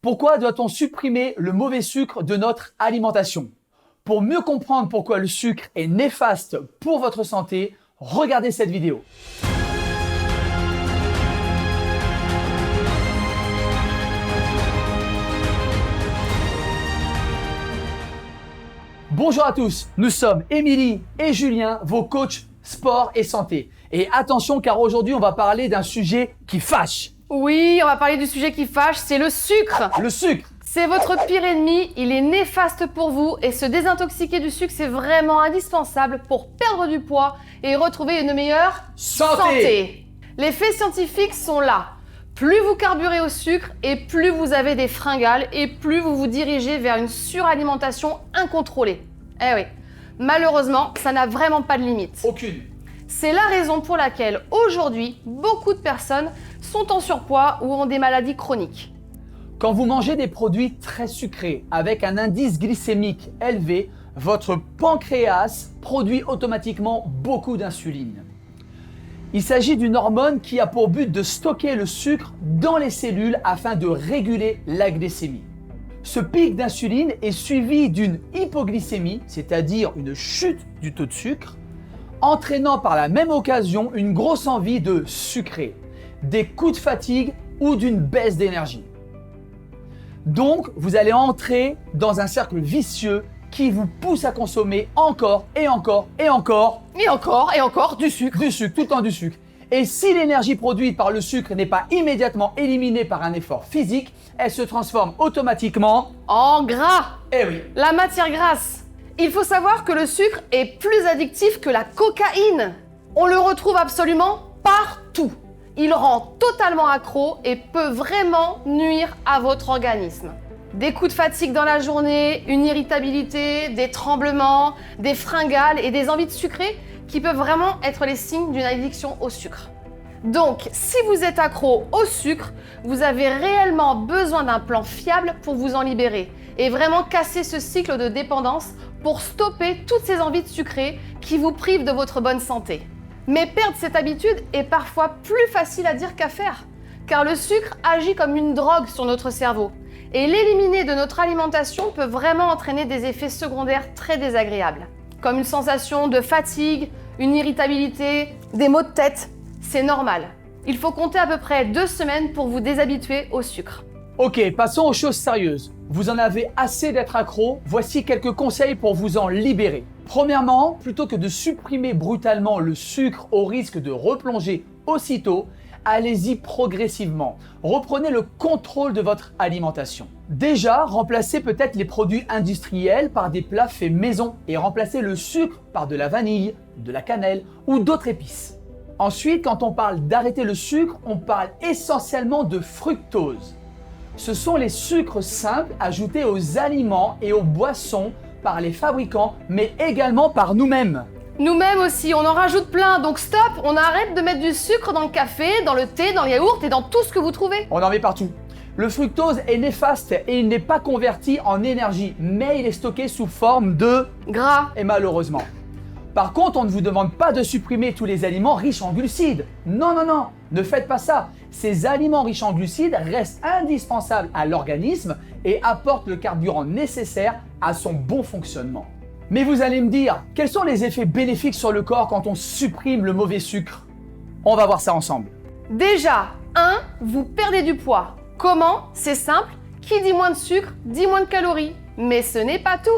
Pourquoi doit-on supprimer le mauvais sucre de notre alimentation? Pour mieux comprendre pourquoi le sucre est néfaste pour votre santé, regardez cette vidéo. Bonjour à tous, nous sommes Émilie et Julien, vos coachs sport et santé. Et attention car aujourd'hui on va parler d'un sujet qui fâche. Oui, on va parler du sujet qui fâche, c'est le sucre. Le sucre. C'est votre pire ennemi, il est néfaste pour vous et se désintoxiquer du sucre, c'est vraiment indispensable pour perdre du poids et retrouver une meilleure santé. Les faits scientifiques sont là. Plus vous carburez au sucre et plus vous avez des fringales et plus vous vous dirigez vers une suralimentation incontrôlée. Eh oui, malheureusement, ça n'a vraiment pas de limite. Aucune. C'est la raison pour laquelle aujourd'hui, beaucoup de personnes sont en surpoids ou ont des maladies chroniques. Quand vous mangez des produits très sucrés avec un indice glycémique élevé, votre pancréas produit automatiquement beaucoup d'insuline. Il s'agit d'une hormone qui a pour but de stocker le sucre dans les cellules afin de réguler la glycémie. Ce pic d'insuline est suivi d'une hypoglycémie, c'est-à-dire une chute du taux de sucre, entraînant par la même occasion une grosse envie de sucrer, des coups de fatigue ou d'une baisse d'énergie. Donc, vous allez entrer dans un cercle vicieux qui vous pousse à consommer encore et encore et encore Et encore du sucre. du sucre, tout le temps du sucre. Et si l'énergie produite par le sucre n'est pas immédiatement éliminée par un effort physique, elle se transforme automatiquement En gras, eh oui, la matière grasse. Il faut savoir que le sucre est plus addictif que la cocaïne. On le retrouve absolument partout. Il rend totalement accro et peut vraiment nuire à votre organisme. Des coups de fatigue dans la journée, une irritabilité, des tremblements, des fringales et des envies de sucrer qui peuvent vraiment être les signes d'une addiction au sucre. Donc, si vous êtes accro au sucre, vous avez réellement besoin d'un plan fiable pour vous en libérer et vraiment casser ce cycle de dépendance pour stopper toutes ces envies de sucrer qui vous privent de votre bonne santé. Mais perdre cette habitude est parfois plus facile à dire qu'à faire, car le sucre agit comme une drogue sur notre cerveau. Et l'éliminer de notre alimentation peut vraiment entraîner des effets secondaires très désagréables, comme une sensation de fatigue, une irritabilité, des maux de tête. C'est normal. Il faut compter à peu près 2 semaines pour vous déshabituer au sucre. Ok, passons aux choses sérieuses. Vous en avez assez d'être accro, voici quelques conseils pour vous en libérer. Premièrement, plutôt que de supprimer brutalement le sucre au risque de replonger aussitôt, allez-y progressivement. Reprenez le contrôle de votre alimentation. Déjà, remplacez peut-être les produits industriels par des plats faits maison et remplacez le sucre par de la vanille, de la cannelle ou d'autres épices. Ensuite, quand on parle d'arrêter le sucre, on parle essentiellement de fructose. Ce sont les sucres simples ajoutés aux aliments et aux boissons par les fabricants, mais également par nous-mêmes. Nous-mêmes aussi, on en rajoute plein, donc stop, on arrête de mettre du sucre dans le café, dans le thé, dans le yaourt et dans tout ce que vous trouvez. On en met partout. Le fructose est néfaste et il n'est pas converti en énergie, mais il est stocké sous forme de Gras. et malheureusement. Par contre, on ne vous demande pas de supprimer tous les aliments riches en glucides. Non, non, non, ne faites pas ça. Ces aliments riches en glucides restent indispensables à l'organisme et apportent le carburant nécessaire à son bon fonctionnement. Mais vous allez me dire, quels sont les effets bénéfiques sur le corps quand on supprime le mauvais sucre? On va voir ça ensemble. Déjà, 1, vous perdez du poids. Comment? C'est simple, qui dit moins de sucre, dit moins de calories. Mais ce n'est pas tout.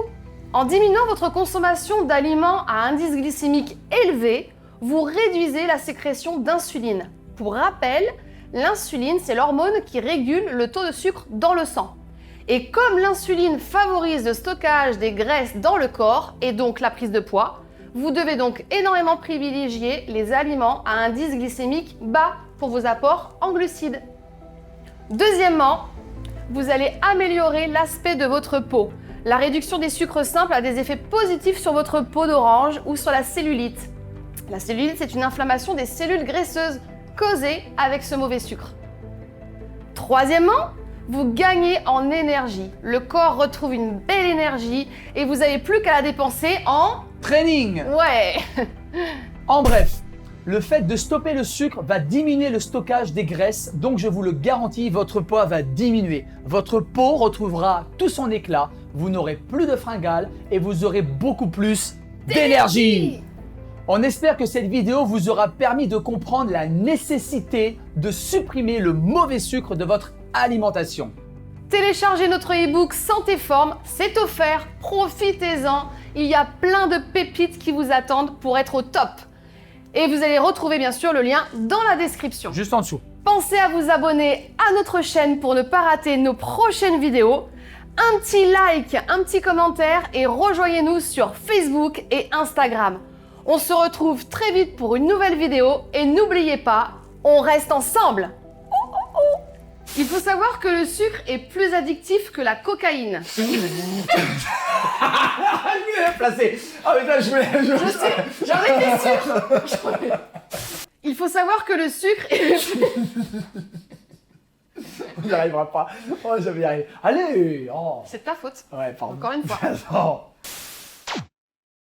En diminuant votre consommation d'aliments à indice glycémique élevé, vous réduisez la sécrétion d'insuline. Pour rappel, l'insuline, c'est l'hormone qui régule le taux de sucre dans le sang. Et comme l'insuline favorise le stockage des graisses dans le corps et donc la prise de poids, vous devez donc énormément privilégier les aliments à indice glycémique bas pour vos apports en glucides. Deuxièmement, vous allez améliorer l'aspect de votre peau. La réduction des sucres simples a des effets positifs sur votre peau d'orange ou sur la cellulite. La cellulite, c'est une inflammation des cellules graisseuses causée avec ce mauvais sucre. Troisièmement, vous gagnez en énergie. Le corps retrouve une belle énergie et vous n'avez plus qu'à la dépenser en Training. Ouais. En bref, Le fait de stopper le sucre va diminuer le stockage des graisses, donc je vous le garantis, votre poids va diminuer. Votre peau retrouvera tout son éclat, vous n'aurez plus de fringales et vous aurez beaucoup plus d'énergie. On espère que cette vidéo vous aura permis de comprendre la nécessité de supprimer le mauvais sucre de votre alimentation. Téléchargez notre e-book Santé Forme, c'est offert, profitez-en. Il y a plein de pépites qui vous attendent pour être au top. Et vous allez retrouver bien sûr le lien dans la description. Juste en dessous. Pensez à vous abonner à notre chaîne pour ne pas rater nos prochaines vidéos. Un petit like, un petit commentaire et rejoignez-nous sur Facebook et Instagram. On se retrouve très vite pour une nouvelle vidéo et n'oubliez pas, on reste ensemble. Il faut savoir que le sucre est plus addictif que la cocaïne. Placé. Ah mais là je Je sais, j'en étais sûre. Il faut savoir que le sucre est... On n'y arrivera pas. Oh, je vais y arriver. Allez. Oh. C'est de ta faute. Ouais, pardon. Encore une fois. Non.